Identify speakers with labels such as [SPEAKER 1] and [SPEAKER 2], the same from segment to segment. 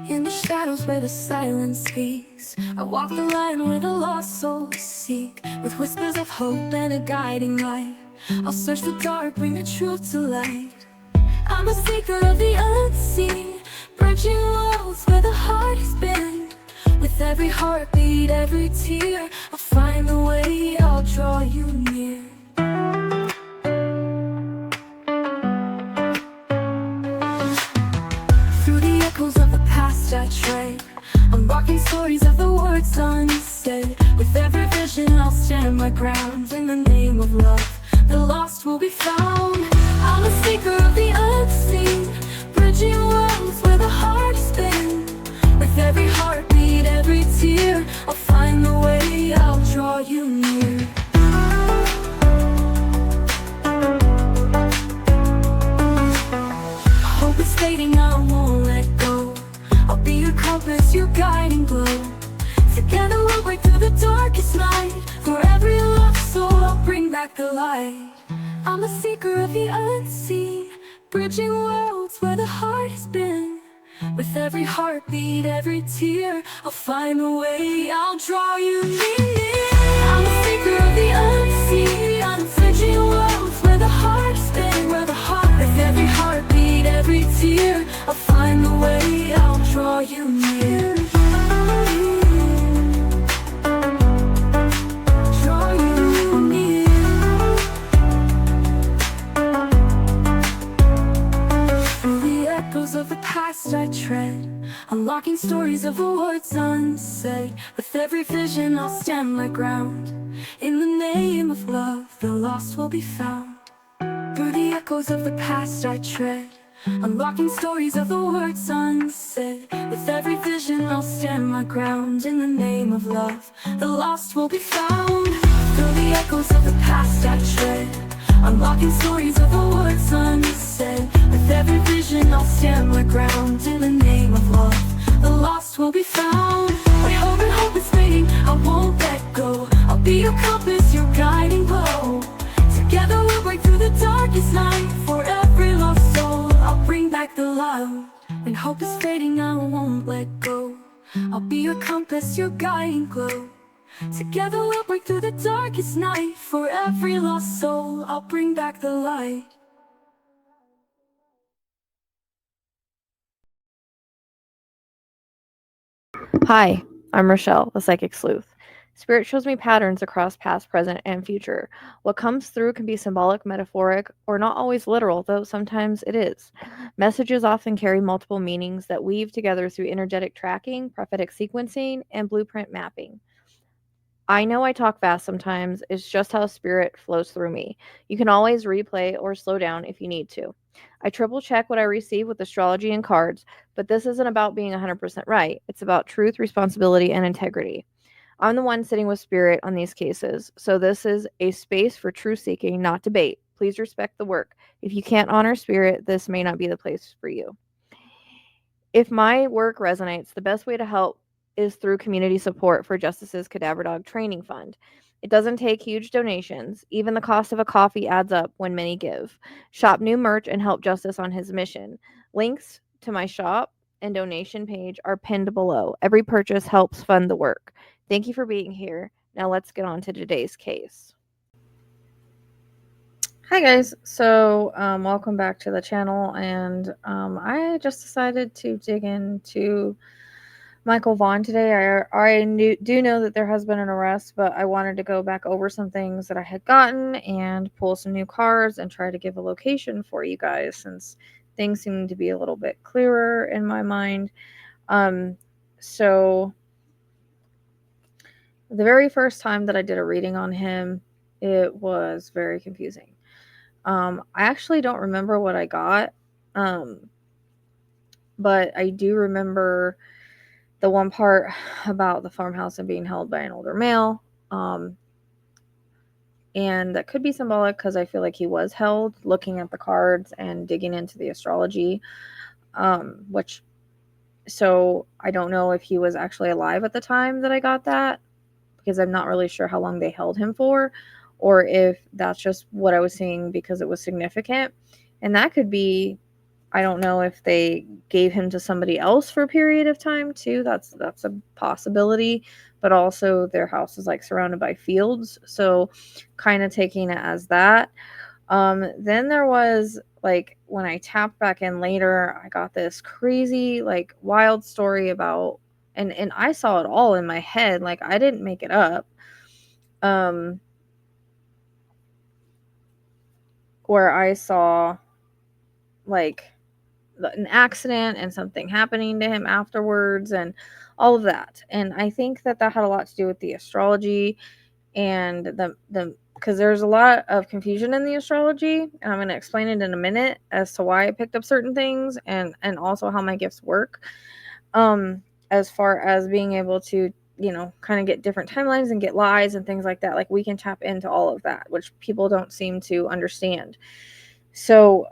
[SPEAKER 1] In the shadows where the silence speaks, I walk the line where the lost souls seek. With whispers of hope and a guiding light, I'll search the dark, bring the truth to light. I'm a seeker of the unseen, bridging worlds where the heart has been. With every heartbeat, every tear, I'll find the way, I'll draw you near. Through the echoes of the past I tread, unlocking stories of the words unsaid. With every vision I'll stand my ground. In the name of love, the lost will be found. I'm a seeker of the unseen, bridging worlds where the heart has been. With every heartbeat, every tear, I'll find the way, I'll draw you near. Hope is fading, I won't let go. I'll be your compass, your guiding glow. Together we'll break through the darkest night. For every lost soul, I'll bring back the light. I'm a seeker of the unseen, bridging worlds where the heart has been. With every heartbeat, every tear, I'll find a way, I'll draw you near. I'm a seeker of the unseen, I'm bridging worlds where the heart has been, where the heart. With every heartbeat, every tear, I'll find the way, I'll draw you near. Draw you near. Through the echoes of the past I tread, unlocking stories of the words unsaid. With every vision I'll stand my ground. In the name of love, the lost will be found. Through the echoes of the past I tread, unlocking stories of the words unsaid. With every vision I'll stand my ground. In the name of love, the lost will be found. Through the echoes of the past I tread, unlocking stories of the words unsaid. With every vision I'll stand my ground. In the name of love, the lost will be found. My hope and hope is fading, I won't let go. I'll be your compass, your guiding glow. Together we'll break through the darkest night. For every lost soul, I'll bring back the love. When hope is fading, I won't let go. I'll be your compass, your guiding glow. Together we'll break through the darkest night. For every lost soul, I'll bring back the light.
[SPEAKER 2] Hi, I'm Rochelle, the Psychic Sleuth. Spirit shows me patterns across past, present, and future. What comes through can be symbolic, metaphoric, or not always literal, though sometimes it is. Messages often carry multiple meanings that weave together through energetic tracking, prophetic sequencing, and blueprint mapping. I know I talk fast sometimes, it's just how spirit flows through me. You can always replay or slow down if you need to. I triple check what I receive with astrology and cards, but this isn't about being 100% right. It's about truth, responsibility, and integrity. I'm the one sitting with spirit on these cases, so this is a space for truth seeking, not debate. Please respect the work. If you can't honor spirit, this may not be the place for you. If my work resonates, the best way to help is through community support for Justice's Cadaver Dog Training Fund. It doesn't take huge donations. Even the cost of a coffee adds up when many give. Shop new merch and help Justice on his mission. Links to my shop and donation page are pinned below. Every purchase helps fund the work. Thank you for being here. Now let's get on to today's case. Hi guys, so welcome back to the channel, and I just decided to dig into Michael Vaughn today. I do know that there has been an arrest, but I wanted to go back over some things that I had gotten and pull some new cards and try to give a location for you guys, since things seem to be a little bit clearer in my mind. So the very first time that I did a reading on him, it was very confusing. I actually don't remember what I got, but I do remember the one part about the farmhouse and being held by an older male. And that could be symbolic because I feel like he was held, looking at the cards and digging into the astrology, so I don't know if he was actually alive at the time that I got that, because I'm not really sure how long they held him for, or if that's just what I was seeing because it was significant. And that could be I don't know if they gave him to somebody else for a period of time too. That's a possibility. But also their house is like surrounded by fields, so kind of taking it as that. Then there was like when I tapped back in later, I got this crazy like wild story about, and I saw it all in my head, like I didn't make it up. Where I saw like an accident and something happening to him afterwards and all of that. And I think that that had a lot to do with the astrology and the because there's a lot of confusion in the astrology, and I'm going to explain it in a minute as to why I picked up certain things and also how my gifts work. As far as being able to, you know, kind of get different timelines and get lies and things like that, like we can tap into all of that, which people don't seem to understand. So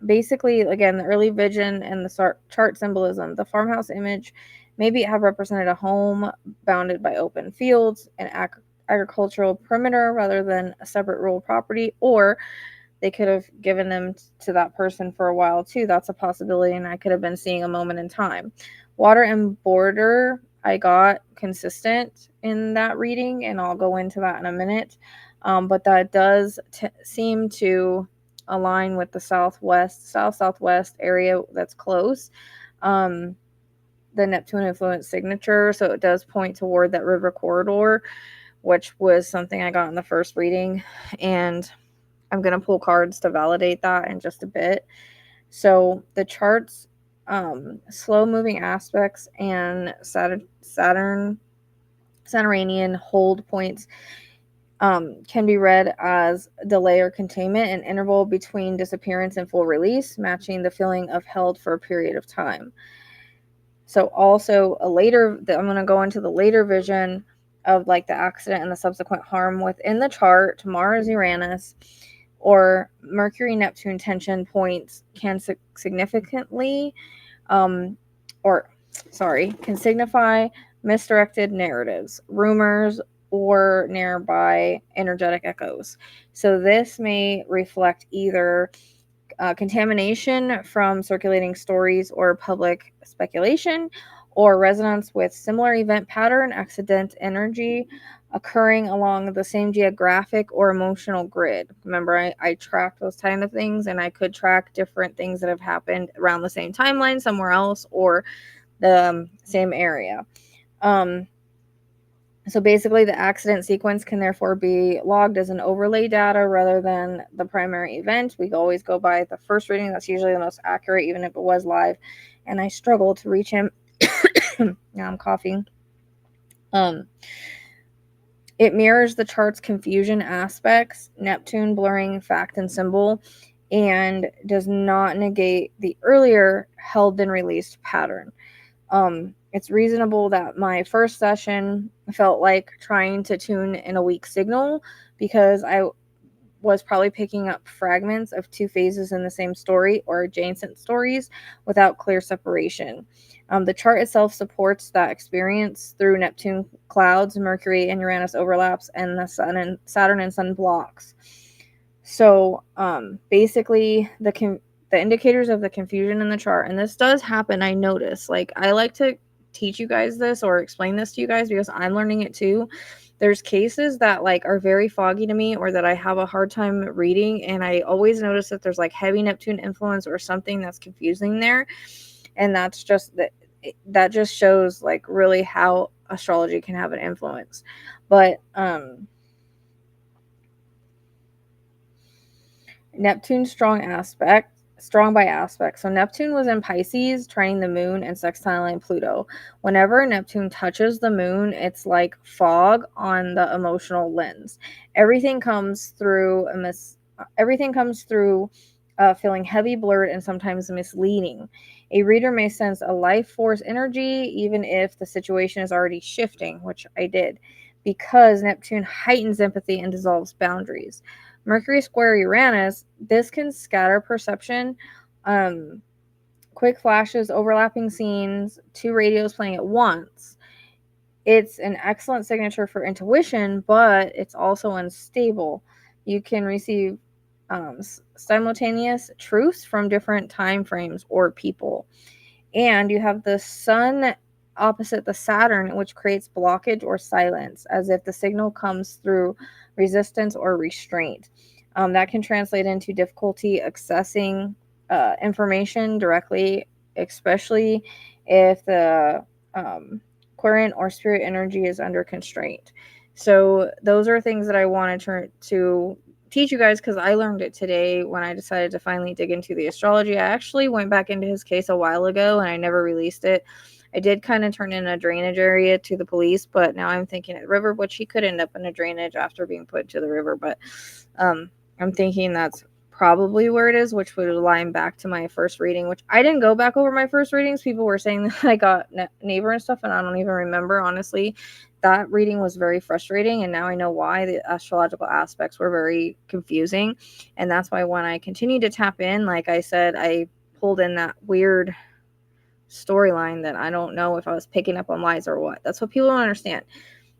[SPEAKER 2] basically, again, the early vision and the chart symbolism, the farmhouse image maybe have represented a home bounded by open fields, an agricultural perimeter rather than a separate rural property, or they could have given them to that person for a while too. That's a possibility, and I could have been seeing a moment in time. Water and border, I got consistent in that reading, and I'll go into that in a minute. But that does seem to align with the southwest area that's close. The Neptune influence signature, so it does point toward that river corridor, which was something I got in the first reading, and I'm going to pull cards to validate that in just a bit. So the charts, slow moving aspects and Saturninian hold points can be read as delay or containment, an interval between disappearance and full release, matching the feeling of held for a period of time. So also I'm going to go into the later vision of like the accident and the subsequent harm within the chart. Mars, Uranus, or Mercury Neptune tension points can significantly can signify misdirected narratives, rumors, or nearby energetic echoes. So this may reflect either contamination from circulating stories or public speculation, or resonance with similar event pattern, accident energy occurring along the same geographic or emotional grid. Remember, I tracked those kind of things, and I could track different things that have happened around the same timeline somewhere else or the same area. So basically, the accident sequence can therefore be logged as an overlay data rather than the primary event. We always go by the first reading. That's usually the most accurate, even if it was live. And I struggle to reach him. Now I'm coughing. It mirrors the chart's confusion aspects, Neptune blurring fact and symbol, and does not negate the earlier held and released pattern. It's reasonable that my first session felt like trying to tune in a weak signal because I was probably picking up fragments of two phases in the same story or adjacent stories without clear separation. The chart itself supports that experience through Neptune clouds, Mercury and Uranus overlaps, and the Saturn and Sun blocks. So basically, the indicators of the confusion in the chart, and this does happen, I notice. Like, I like to teach you guys this or explain this to you guys because I'm learning it too. There's cases that like are very foggy to me or that I have a hard time reading, and I always notice that there's like heavy Neptune influence or something that's confusing there, and that's just that just shows like really how astrology can have an influence. But Neptune's strong by aspect. So Neptune was in Pisces, trining the moon and sextiling Pluto. Whenever Neptune touches the moon, it's like fog on the emotional lens. Everything comes through feeling heavy, blurred, and sometimes misleading. A reader may sense a life force energy even if the situation is already shifting, which I did, because Neptune heightens empathy and dissolves boundaries. Mercury square Uranus, this can scatter perception, quick flashes, overlapping scenes, two radios playing at once. It's an excellent signature for intuition, but it's also unstable. You can receive simultaneous truths from different time frames or people. And you have the sun opposite the Saturn, which creates blockage or silence, as if the signal comes through resistance or restraint. That can translate into difficulty accessing information directly, especially if the current or spirit energy is under constraint. So those are things that I wanted to teach you guys, because I learned it today when I decided to finally dig into the astrology. I actually went back into his case a while ago and I never released it. I did kind of turn in a drainage area to the police, but now I'm thinking at the river, which he could end up in a drainage after being put to the river. But I'm thinking that's probably where it is, which would align back to my first reading, which I didn't go back over my first readings. People were saying that I got neighbor and stuff, and I don't even remember, honestly. That reading was very frustrating, and now I know why. The astrological aspects were very confusing, and that's why when I continued to tap in, like I said, I pulled in that weird storyline that I don't know if I was picking up on lies or what. That's what people don't understand.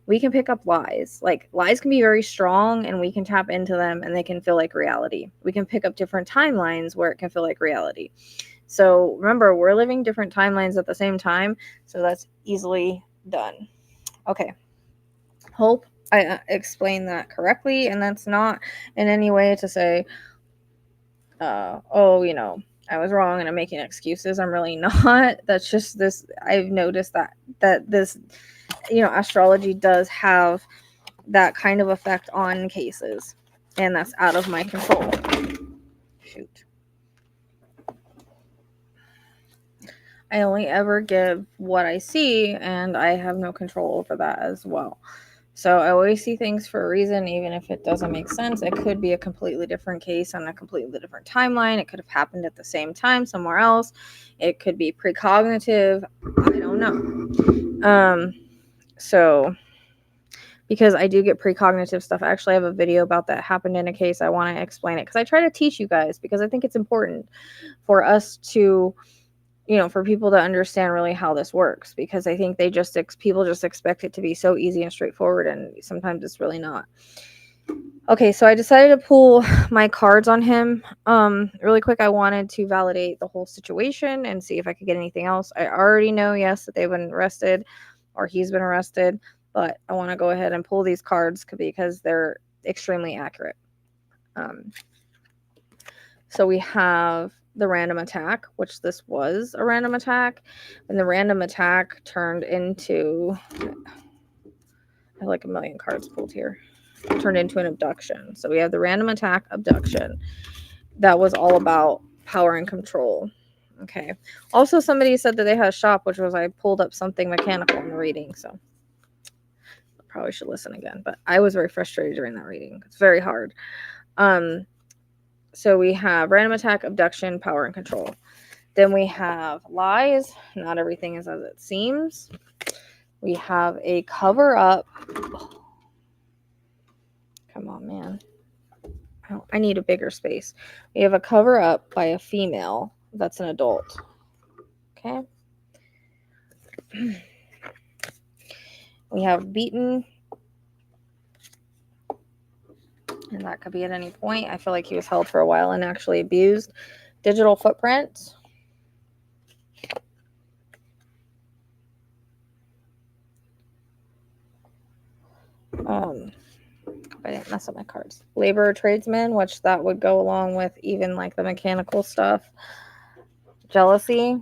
[SPEAKER 2] We can pick up lies. Like, lies can be very strong and we can tap into them and they can feel like reality. We can pick up different timelines where it can feel like reality. So remember, we're living different timelines at the same time, so that's easily done. Okay. Hope I explained that correctly, and that's not in any way to say, oh, I was wrong and I'm making excuses. I'm really not. That's just this. I've noticed that this, astrology does have that kind of effect on cases, and that's out of my control. Shoot. I only ever give what I see, and I have no control over that as well. So I always see things for a reason, even if it doesn't make sense. It could be a completely different case on a completely different timeline. It could have happened at the same time somewhere else. It could be precognitive. I don't know. So because I do get precognitive stuff. I actually have a video about that happened in a case. I want to explain it because I try to teach you guys, because I think it's important for us to, for people to understand really how this works, because I think people just expect it to be so easy and straightforward, and sometimes it's really not. Okay, so I decided to pull my cards on him. Really quick, I wanted to validate the whole situation and see if I could get anything else. I already know, yes, that they've been arrested or he's been arrested, but I want to go ahead and pull these cards because they're extremely accurate. So we have the random attack, which this was a random attack, and the random attack turned into, I have like a million cards pulled here, turned into an abduction. So we have the random attack abduction. That was all about power and control. Okay. Also, somebody said that they had a shop, which was I pulled up something mechanical in the reading, so I probably should listen again. But I was very frustrated during that reading. It's very hard. So we have random attack, abduction, power and control. Then we have lies. Not everything is as it seems. We have a cover up. Come on, man. I need a bigger space. We have a cover up by a female that's an adult. Okay. We have beaten, and that could be at any point. I feel like he was held for a while and actually abused. Digital footprints. I didn't mess up my cards. Labor tradesman, which that would go along with even like the mechanical stuff. Jealousy.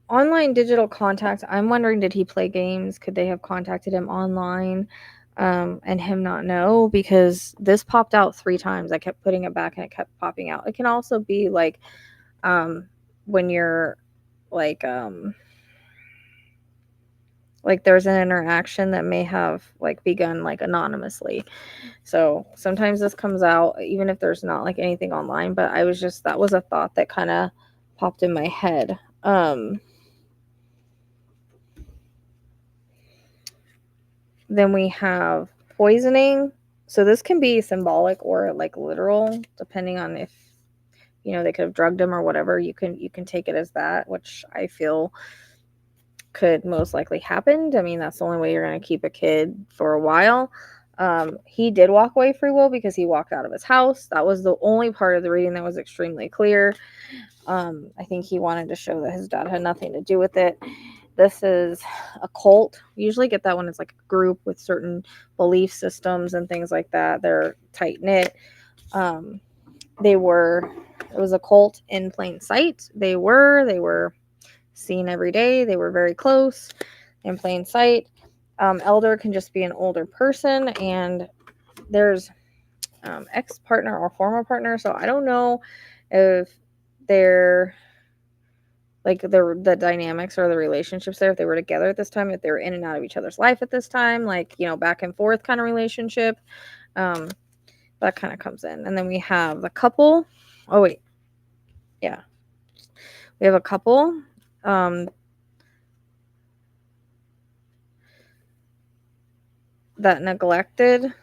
[SPEAKER 2] Online digital contact. I'm wondering, did he play games? Could they have contacted him online and him not know? Because this popped out 3 times. I kept putting it back and it kept popping out. It can also be like when you're like there's an interaction that may have like begun like anonymously. So sometimes this comes out even if there's not like anything online, but that was a thought that kind of popped in my head. Then we have poisoning. So this can be symbolic or like literal, depending on if they could have drugged him or whatever. You can take it as that, which I feel could most likely happen. I mean, that's the only way you're going to keep a kid for a while. He did walk away free will because he walked out of his house. That was the only part of the reading that was extremely clear. I think he wanted to show that his dad had nothing to do with it. This is a cult. You usually get that when it's like a group with certain belief systems and things like that. They're tight knit. It was a cult in plain sight. They were seen every day. They were very close in plain sight. Elder can just be an older person, and there's ex-partner or former partner. So I don't know if they're like the dynamics or the relationships there, if they were together at this time, if they were in and out of each other's life at this time, like, back and forth kind of relationship. That kind of comes in. And then we have the couple. Oh wait, yeah, we have a couple that neglected.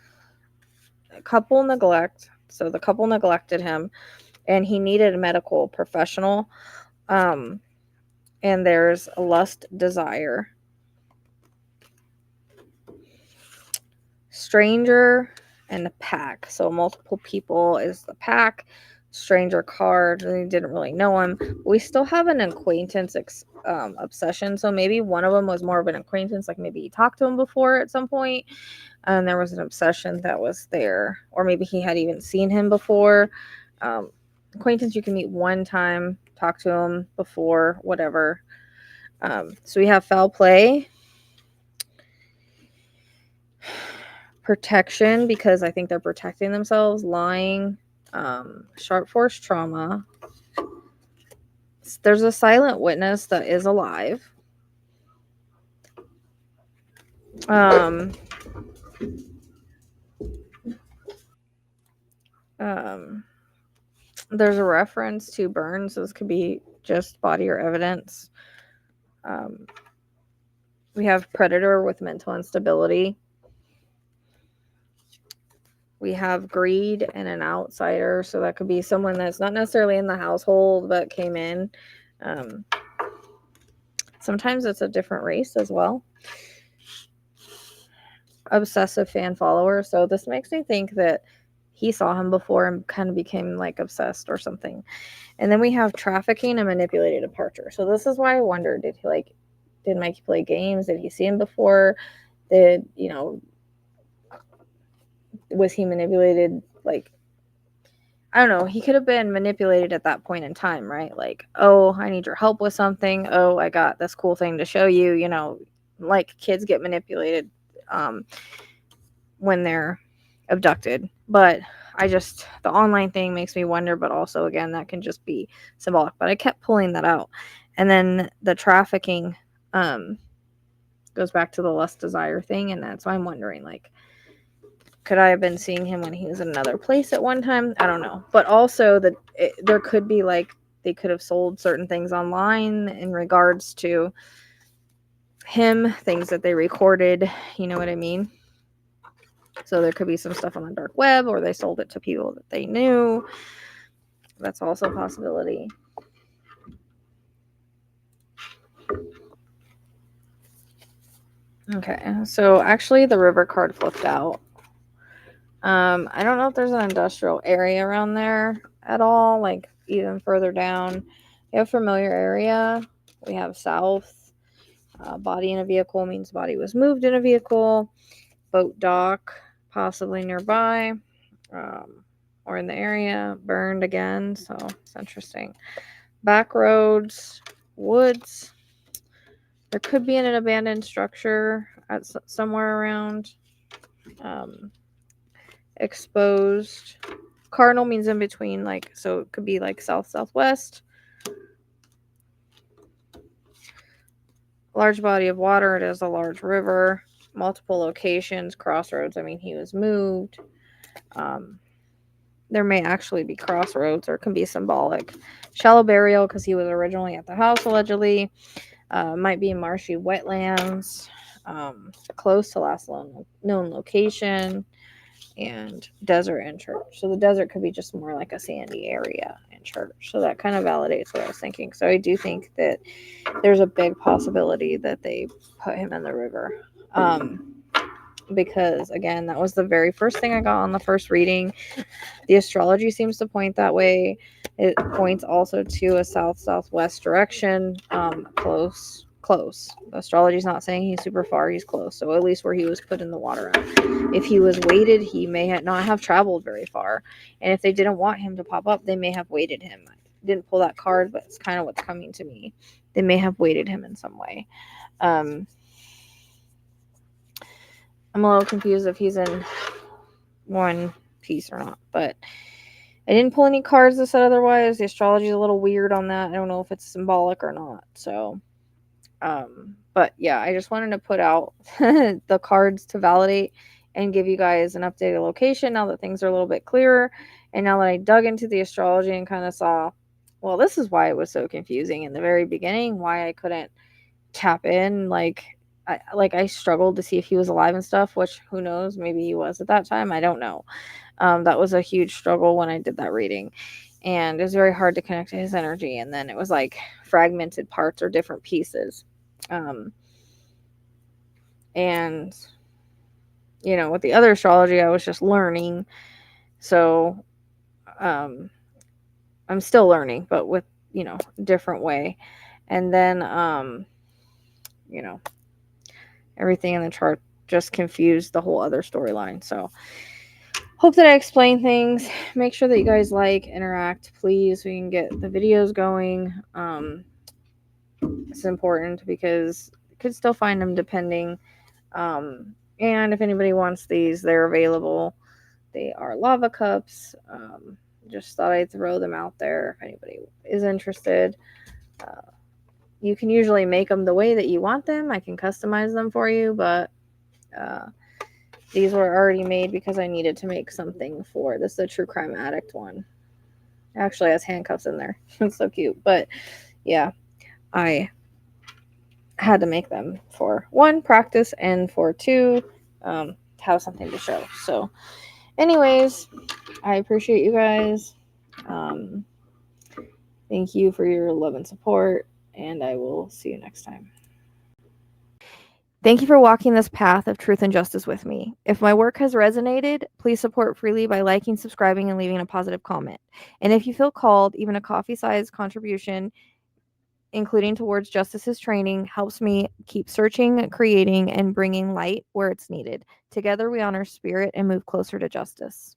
[SPEAKER 2] So the couple neglected him, and he needed a medical professional. And there's a lust, desire. Stranger and a pack. So multiple people is the pack. Stranger card. We didn't really know him. We still have an acquaintance obsession. So maybe one of them was more of an acquaintance. Like maybe he talked to him before at some point, and there was an obsession that was there. Or maybe he had even seen him before. Acquaintance, you can meet one time, talk to him before, whatever. So we have foul play. Protection, because I think they're protecting themselves. Lying. Sharp force trauma. There's a silent witness that is alive. There's a reference to burns. This could be just body or evidence. We have predator with mental instability. We have greed and an outsider. So that could be someone that's not necessarily in the household but came in. Sometimes it's a different race as well. Obsessive fan follower. So this makes me think that he saw him before and kind of became like obsessed or something. And then we have trafficking and manipulated departure. So this is why I wonder, did Mikey play games? Did he see him before? Was he manipulated? Like, I don't know. He could have been manipulated at that point in time, right? Like, oh, I need your help with something. Oh, I got this cool thing to show you. Like kids get manipulated when they're abducted. But the online thing makes me wonder, but also, again, that can just be symbolic. But I kept pulling that out. And then the trafficking goes back to the lust desire thing. And that's why I'm wondering, like, could I have been seeing him when he was in another place at one time? I don't know. But also there could be like they could have sold certain things online in regards to him, things that they recorded. You know what I mean? So there could be some stuff on the dark web, or they sold it to people that they knew. That's also a possibility. Okay, so actually the river card flipped out. I don't know if there's an industrial area around there at all, like even further down. We have familiar area. We have south. Body in a vehicle means body was moved in a vehicle. Boat dock, possibly nearby, or in the area. Burned again, so it's interesting. Back roads, woods. There could be an abandoned structure at somewhere around. Exposed. Cardinal means in between, like, so it could be like south southwest. Large body of water. It is a large river. Multiple locations. Crossroads. I mean, he was moved. There may actually be crossroads, or it can be symbolic. Shallow burial because he was originally at the house allegedly. Might be marshy wetlands. Close to last known location. And desert and church. So the desert could be just more like a sandy area in church. So that kind of validates what I was thinking. So I do think that there's a big possibility that they put him in the river. because, again, that was the very first thing I got on the first reading. The astrology seems to point that way. It points also to a south-southwest direction, close. The astrology's not saying he's super far, he's close. So at least where he was put in the water at. If he was weighted, he may not have traveled very far. And if they didn't want him to pop up, they may have weighted him. I didn't pull that card, but it's kind of what's coming to me. They may have weighted him in some way. I'm a little confused if he's in one piece or not, but I didn't pull any cards that said otherwise. The astrology is a little weird on that. I don't know if it's symbolic or not. So, but yeah, I just wanted to put out the cards to validate and give you guys an updated location now that things are a little bit clearer. And now that I dug into the astrology and kind of saw, well, this is why it was so confusing in the very beginning, why I couldn't tap in. I struggled to see if he was alive and stuff, which who knows, maybe he was at that time. I don't know. That was a huge struggle when I did that reading, and it was very hard to connect to his energy. And then it was like fragmented parts or different pieces. And with the other astrology, I was just learning. So, I'm still learning, but with, different way. And then, everything in the chart just confused the whole other storyline. So, hope that I explain things. Make sure that you guys interact, please, so we can get the videos going. It's important because you could still find them depending. And if anybody wants these, they're available. They are lava cups. Just thought I'd throw them out there if anybody is interested. You can usually make them the way that you want them. I can customize them for you, but these were already made because I needed to make something for this. Is a true crime addict one. It actually has handcuffs in there. It's so cute. But yeah, I had to make them for 1, practice, and for 2, have something to show. So anyways, I appreciate you guys. Thank you for your love and support, and I will see you next time. Thank you for walking this path of truth and justice with me. If my work has resonated, please support freely by liking, subscribing, and leaving a positive comment. And if you feel called, even a coffee-sized contribution, including towards Justice's training, helps me keep searching, creating, and bringing light where it's needed. Together we honor spirit and move closer to justice.